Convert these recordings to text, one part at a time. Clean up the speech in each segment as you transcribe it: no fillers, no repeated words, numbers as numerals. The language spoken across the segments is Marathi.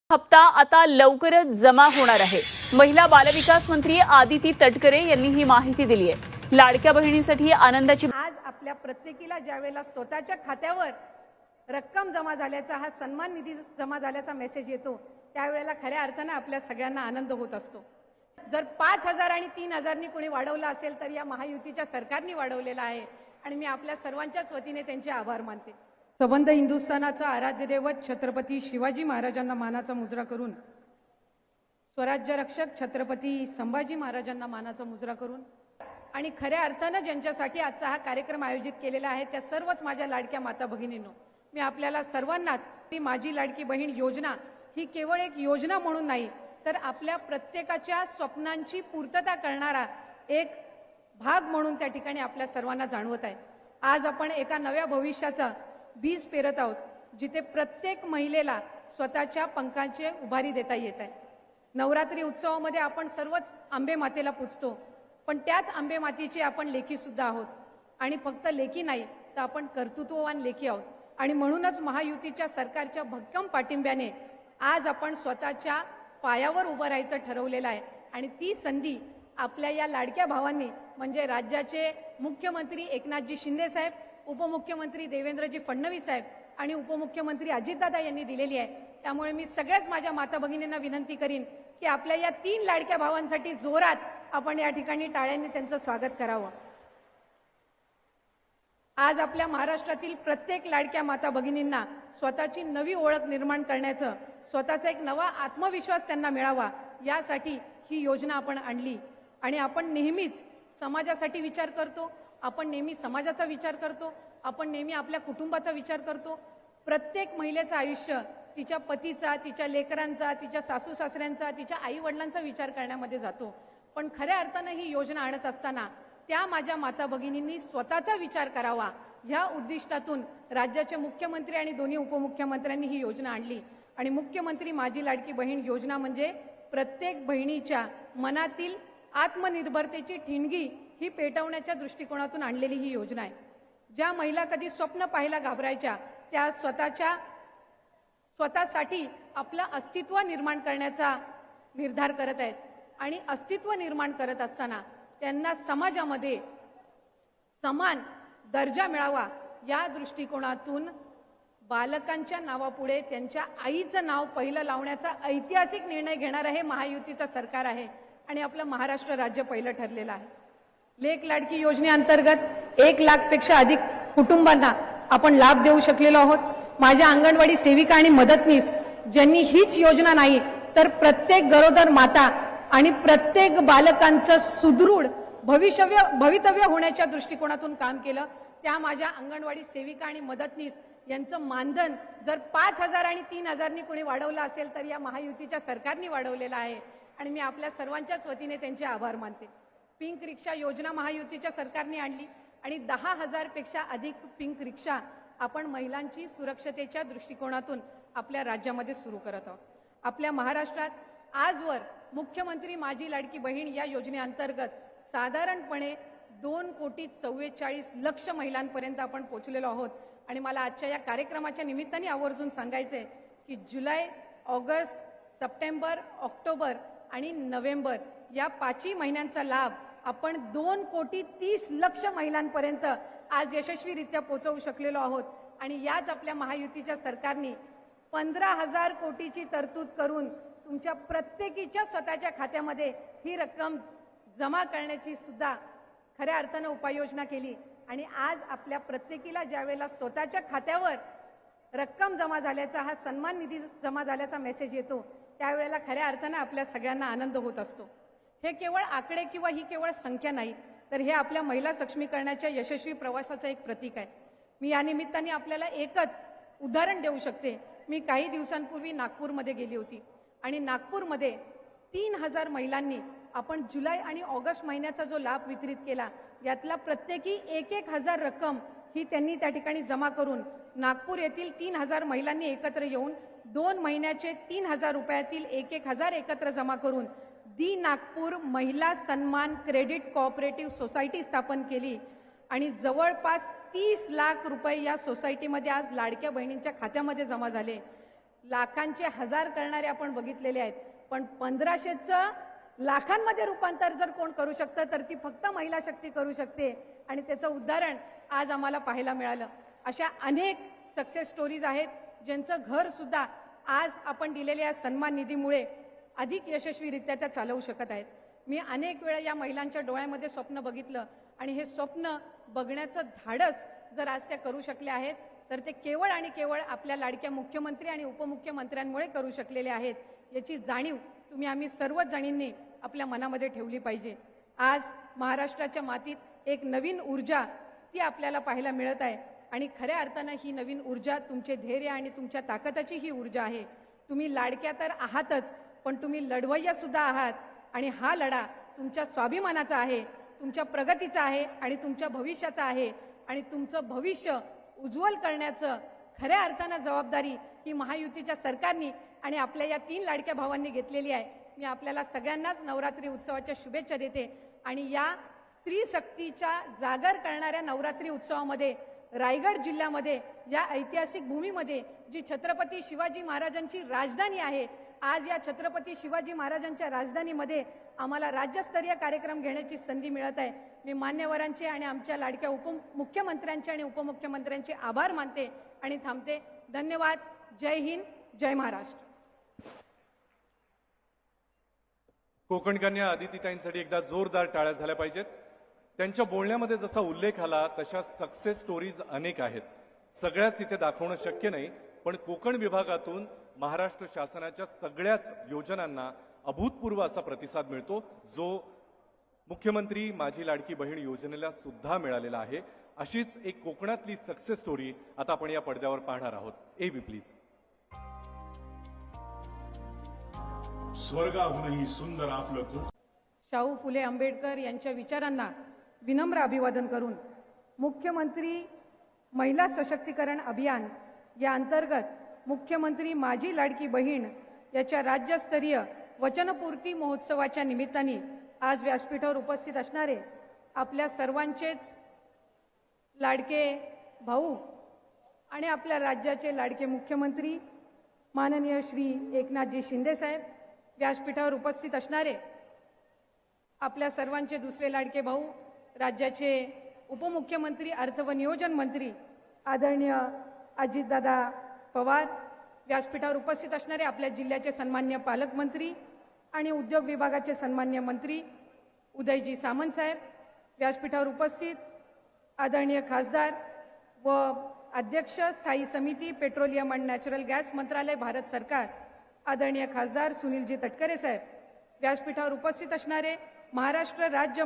हप्ता आता लवकरच जमा होणार आहे। महिला बालविकास मंत्री आदिती तटकरे यांनी ही माहिती दिली आहे। लाडक्या बहिणीसाठी आनंदाची आज आपल्या प्रत्येकीला ज्यावेळेला स्वतःच्या खात्यावर रक्कम जमा झाल्याचा हा सन्मान निधी जमा झाल्याचा मेसेज येतो त्यावेळेला खऱ्या अर्थाने आपल्या सगळ्यांना आनंद होत असतो। जर 5,000 आणि 3,000 नी कोणी वाढवलं असेल तर या महायुतीच्या सरकारने वाढवलेला आहे आणि मी आपल्या सर्वांच्याच वतीने त्यांचे आभार मानते। सबंध हिंदुस्थानाचा आराध्य दैवत छत्रपती शिवाजी महाराजांना मानाचा मुजरा करून, स्वराज्य रक्षक छत्रपती संभाजी महाराजांना मानाचा मुजरा करून आणि खऱ्या अर्थाने ज्यांच्यासाठी आजचा हा कार्यक्रम आयोजित केलेला आहे त्या सर्वच माझ्या लाडक्या माता भगिनींनो, मी आपल्याला सर्वांनाच माझी लाडकी बहीण योजना ही केवळ एक योजना म्हणून नाही तर आपल्या प्रत्येकाच्या स्वप्नांची पूर्तता करणारा एक भाग म्हणून त्या ठिकाणी आपल्या सर्वांना जाणवत आहे। आज आपण एका नव्या भविष्याचा बीज पेरत आहोत, जिथे प्रत्येक महिलेला स्वतःच्या पंखांची उभारी देता येत आहे। नवरात्री उत्सवामध्ये आपण सर्वच आंबे मातेला पूजतो, पण त्याच आंबे मातेची आपण लेकी सुद्धा आहोत आणि फक्त लेकी नाही तर आपण कर्तृत्ववान लेकी आहोत। आणि म्हणूनच महायुतीच्या सरकारच्या भक्कम पाठिंब्याने आज आपण स्वतःच्या पायावर उभं राहायचं ठरवलेलं आहे आणि ती संधी आपल्या या लाडक्या भावांनी म्हणजे राज्याचे मुख्यमंत्री एकनाथजी शिंदे साहेब, उपमुख्यमंत्री देवेंद्रजी फडणवीस साहेब आणि उपमुख्यमंत्री अजितदादा यांनी दिलेली आहे। त्यामुळे मी सगळ्याच माझ्या माता भगिनींना विनंती करीन की आपल्या या 3 लाडक्या भावांसाठी जोरात आपण या ठिकाणी टाळ्यांनी त्यांचं स्वागत करावं। आज आपल्या महाराष्ट्रातील प्रत्येक लाडक्या माता भगिनींना स्वतःची नवी ओळख निर्माण करण्याचं, स्वतःचा एक नवा आत्मविश्वास त्यांना मिळावा यासाठी ही योजना आपण आणली आणि आपण नेहमीच समाजासाठी विचार करतो, आपण नेहमी समाजाचा विचार करतो, आपण नेहमी आपल्या कुटुंबाचा विचार करतो। प्रत्येक महिलेचं आयुष्य तिच्या पतीचा, तिच्या लेकरांचा, तिच्या सासू सासऱ्यांचा, तिच्या आई वडिलांचा विचार करण्यामध्ये जातो, पण खऱ्या अर्थाने ही योजना आणत असताना त्या माझ्या माता भगिनींनी स्वतःचा विचार करावा ह्या उद्दिष्टातून राज्याचे मुख्यमंत्री आणि दोन्ही उपमुख्यमंत्र्यांनी ही योजना आणली आणि मुख्यमंत्री माझी लाडकी बहीण योजना म्हणजे प्रत्येक बहिणीच्या मनातील आत्मनिर्भरतेची ठिणगी ही पेटवण्याच्या दृष्टिकोनातून आणलेली ही योजना आहे। ज्या महिला कधी स्वप्न पाहायला घाबरायच्या त्या स्वतःसाठी आपलं अस्तित्व निर्माण करण्याचा निर्धार करत आहेत आणि अस्तित्व निर्माण करत असताना त्यांना समाजामध्ये समान दर्जा मिळावा या दृष्टिकोनातून बालकांच्या नावापुढे त्यांच्या आईचं नाव पहिलं लावण्याचा ऐतिहासिक निर्णय घेणार हे महायुतीचं सरकार आहे आणि आपलं महाराष्ट्र राज्य पहिलं ठरलेलं आहे। लेक लाडकी योजनेअंतर्गत 1 लाखपेक्षा अधिक कुटुंबांना आपण लाभ देऊ शकलेलो आहोत। माझ्या अंगणवाडी सेविका आणि मदतनीस ज्यांनी हीच योजना नाही तर प्रत्येक गरोदर माता आणि प्रत्येक बालकांचं सुदृढ भवितव्य होण्याच्या दृष्टिकोनातून काम केलं, त्या माझ्या अंगणवाडी सेविका आणि मदतनीस यांचं मानधन जर 5,000 आणि 3,000 नी कोणी वाढवलं असेल तर या महायुतीच्या सरकारने वाढवलेलं आहे आणि मी आपल्या सर्वांच्याच वतीने त्यांचे आभार मानते। पिंक रिक्षा योजना महायुतीच्या सरकारने आणली आणि 10,000 पेक्षा अधिक पिंक रिक्षा आपण महिलांची सुरक्षतेच्या दृष्टिकोनातून आपल्या राज्यामध्ये सुरू करत आहोत। आपल्या महाराष्ट्रात आजवर मुख्यमंत्री माझी लाडकी बहीण या योजनेअंतर्गत साधारणपणे 2,44,00,000 महिलांपर्यंत आपण पोहोचलेलो आहोत आणि मला आजच्या या कार्यक्रमाच्या निमित्ताने आवर्जून सांगायचंय की जुलै, ऑगस्ट, सप्टेंबर, ऑक्टोबर आणि नोव्हेंबर या 5 महिन्यांचा लाभ आपण 2,30,00,000 महिलांपर्यंत आज यशस्वीरित्या पोहोचवू शकलेलो आहोत आणि याच आपल्या महायुतीच्या सरकारने 15,000 कोटीची तरतूद करून तुमच्या प्रत्येकीच्या स्वतःच्या खात्यामध्ये ही रक्कम जमा करण्याची सुद्धा खऱ्या अर्थाने उपाययोजना केली आणि आज आपल्या प्रत्येकीला ज्यावेळेला स्वतःच्या खात्यावर रक्कम जमा झाल्याचा हा सन्मान निधी जमा झाल्याचा मेसेज येतो त्यावेळेला खऱ्या अर्थाने आपल्या सगळ्यांना आनंद होत असतो। हे केवळ आकडे किंवा ही केवळ संख्या नाही तर हे आपल्या महिला सक्षमीकरणाच्या यशस्वी प्रवासाचं एक प्रतीक आहे। मी या निमित्ताने आपल्याला एकच उदाहरण देऊ शकते। मी काही दिवसांपूर्वी नागपूरमध्ये गेली होती आणि नागपूरमध्ये 3,000 महिलांनी आपण जुलै आणि ऑगस्ट महिन्याचा जो लाभ वितरित केला यातला प्रत्येकी 1,000 रक्कम ही त्यांनी त्या ठिकाणी जमा करून नागपूर येथील 3,000 महिलांनी एकत्र येऊन 2 महिन्याचे 3,000 रुपयातील 1,000 एकत्र जमा करून दी नागपूर महिला सन्मान क्रेडिट कोऑपरेटिव्ह सोसायटी स्थापन केली आणि जवळपास 30 लाख रुपये या सोसायटीमध्ये आज लाडक्या बहिणींच्या खात्यामध्ये जमा झाले। लाखांचे हजार करणारे आपण बघितलेले आहेत, पण 1500चं लाखांमध्ये रूपांतर जर कोण करू शकतं तर ती फक्त महिला शक्ती करू शकते. आणि त्याचं उदाहरण आज आम्हाला पाहायला मिळालं. अशा अनेक सक्सेस स्टोरीज आहेत ज्यांचं घर सुद्धा आज आपण दिलेल्या सन्मान निधीमुळे अधिक यशस्वीरित्या त्या चालवू शकत आहेत. मी अनेक वेळा या महिलांच्या डोळ्यामध्ये स्वप्न बघितलं आणि हे स्वप्न बघण्याचं धाडस जर आज त्या करू शकल्या आहेत तर ते केवळ आणि केवळ आपल्या लाडक्या मुख्यमंत्री आणि उपमुख्यमंत्र्यांमुळे करू शकलेले आहेत. याची जाणीव तुम्ही आम्ही सर्वच जणींनी आपल्या मनामध्ये ठेवली पाहिजे. आज महाराष्ट्राच्या मातीत एक नवीन ऊर्जा ती आपल्याला पाहायला मिळत आहे आणि खऱ्या अर्थानं ही नवीन ऊर्जा तुमचे धैर्य आणि तुमच्या ताकदीची ही ऊर्जा आहे. तुम्ही लाडक्या तर आहातच, पण तुम्ही लढवय्या सुद्धा आहात आणि हा लढा तुमच्या स्वाभिमानाचा आहे, तुमच्या प्रगतीचा आहे आणि तुमच्या भविष्याचा आहे. आणि तुमचं भविष्य उज्ज्वल करण्याचं खऱ्या अर्थानं जबाबदारी ही महायुतीच्या सरकारनी आणि आपल्या या 3 लाडक्या भावांनी घेतलेली आहे. मी आपल्याला सगळ्यांनाच नवरात्री उत्सवाच्या शुभेच्छा देते आणि या स्त्री शक्तीच्या जागर करणाऱ्या नवरात्री उत्सवामध्ये रायगड जिल्ह्यामध्ये या ऐतिहासिक भूमीमध्ये जी छत्रपती शिवाजी महाराजांची राजधानी आहे, आज या छत्रपती शिवाजी महाराजांच्या राजधानीमध्ये आम्हाला राज्यस्तरीय कार्यक्रम घेण्याची संधी मिळत आहे. मी मान्यवरांचे आणि आमच्या लाडक्या मुख्यमंत्र्यांचे आणि उपमुख्यमंत्र्यांचे आभार मानते आणि थांबते. धन्यवाद. जय हिंद, जय महाराष्ट्र. कोकण कन्या आदितीताईंसाठी एकदा जोरदार टाळ्या झाल्या पाहिजेत. त्यांच्या बोलण्यामध्ये जसा उल्लेख आला तशा सक्सेस स्टोरीज अनेक आहेत. सगळ्याच इथे दाखवणं शक्य नाही, पण कोकण विभागातून महाराष्ट्र शासनाच्या सगळ्याच योजनांना अभूतपूर्व असा प्रतिसाद मिळतो, जो मुख्यमंत्री माझी लाडकी बहीण योजनेला सुद्धा मिळालेला आहे. अशीच एक कोकणातली सक्सेस स्टोरी आता आपण या पडद्यावर पाहणार आहोत. एव्ही प्लीज. स्वर्गाहूनही सुंदर आपलं कोकण. शाहू फुले आंबेडकर यांच्या विचारांना विनम्र अभिवादन करून मुख्यमंत्री महिला सशक्तीकरण अभियान या अंतर्गत मुख्यमंत्री माझी लाडकी बहीण याच्या राज्यस्तरीय वचनपूर्ती महोत्सवाच्या निमित्ताने आज व्यासपीठावर उपस्थित असणारे आपल्या सर्वांचेच लाडके भाऊ आणि आपल्या राज्याचे लाडके मुख्यमंत्री माननीय श्री एकनाथजी शिंदे साहेब, व्यासपीठावर उपस्थित असणारे आपल्या सर्वांचे दुसरे लाडके भाऊ राज्याचे उपमुख्यमंत्री अर्थ व नियोजन मंत्री आदरणीय अजितदादा पवार, व्यासपीठावर उपस्थित असणारे आपल्या जिल्ह्याचे सन्मान्य पालकमंत्री आणि उद्योग विभागाचे सन्मान्य मंत्री उदयजी सामंत साहेब, व्यासपीठावर उपस्थित आदरणीय खासदार व अध्यक्ष स्थायी समिती पेट्रोलियम आणि नॅचरल गॅस मंत्रालय भारत सरकार आदरणीय खासदार सुनीलजी तटकरे साहेब, व्यासपीठावर उपस्थित असणारे महाराष्ट्र राज्य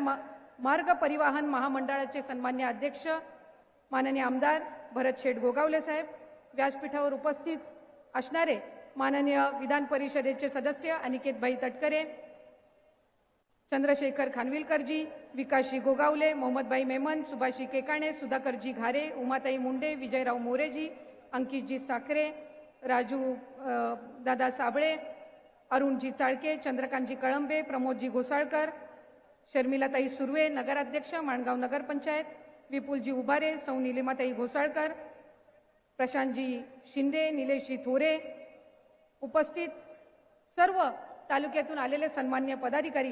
मार्ग परिवहन महामंडळाचे सन्मान्य अध्यक्ष माननीय आमदार भरत शेठ गोगावले साहेब, व्यासपीठावर उपस्थित असणारे माननीय विधान परिषदेचे सदस्य अनिकेतभाई तटकरे, चंद्रशेखर खानविलकरजी, विकासजी गोगावले, मोहम्मदभाई मेमन, सुभाषजी केकाणे, सुधाकरजी घारे, उमाताई मुंडे, विजयराव मोरेजी, अंकितजी साखरे, राजू दादा साबळे, अरुणजी चाळके, चंद्रकांतजी कळंबे, प्रमोदजी घोसाळकर, शर्मिलाताई सुर्वे, नगराध्यक्ष माणगाव नगरपंचायत, विपुलजी उबारे, सौ निलिमाताई घोसाळकर, प्रशांतजी शिंदे, निलेशजी थोरे, उपस्थित सर्व तालुक्यातून आलेले सन्मान्य पदाधिकारी,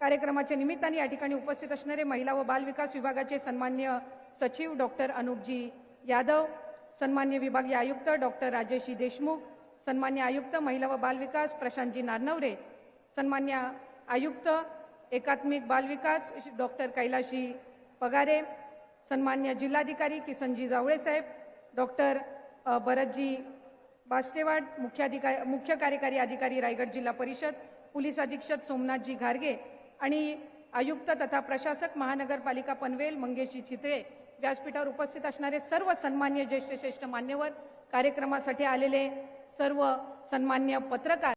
कार्यक्रमाच्या निमित्ताने या ठिकाणी उपस्थित असणारे महिला व बाल विकास विभागाचे सन्मान्य सचिव डॉक्टर अनुपजी यादव, सन्मान्य विभागीय आयुक्त डॉक्टर राजेशजी देशमुख, सन्मान्य आयुक्त महिला व बाल विकास प्रशांतजी नारनवरे, सन्मान्य आयुक्त एकात्मिक बाल विकास डॉक्टर कैलाशी पगारे, सन्मान्य जिल्हाधिकारी किसनजी जावळे साहेब, डॉक्टर भरतजी बास्तेवाड, मुख्य कार्यकारी अधिकारी रायगड जिल्हा परिषद, पोलीस अधीक्षक सोमनाथजी घारगे आणि आयुक्त तथा प्रशासक महानगरपालिका पनवेल मंगेशजी चितळे, व्यासपीठावर उपस्थित असणारे सर्व सन्मान्य ज्येष्ठ मान्यवर, कार्यक्रमासाठी आलेले सर्व सन्मान्य पत्रकार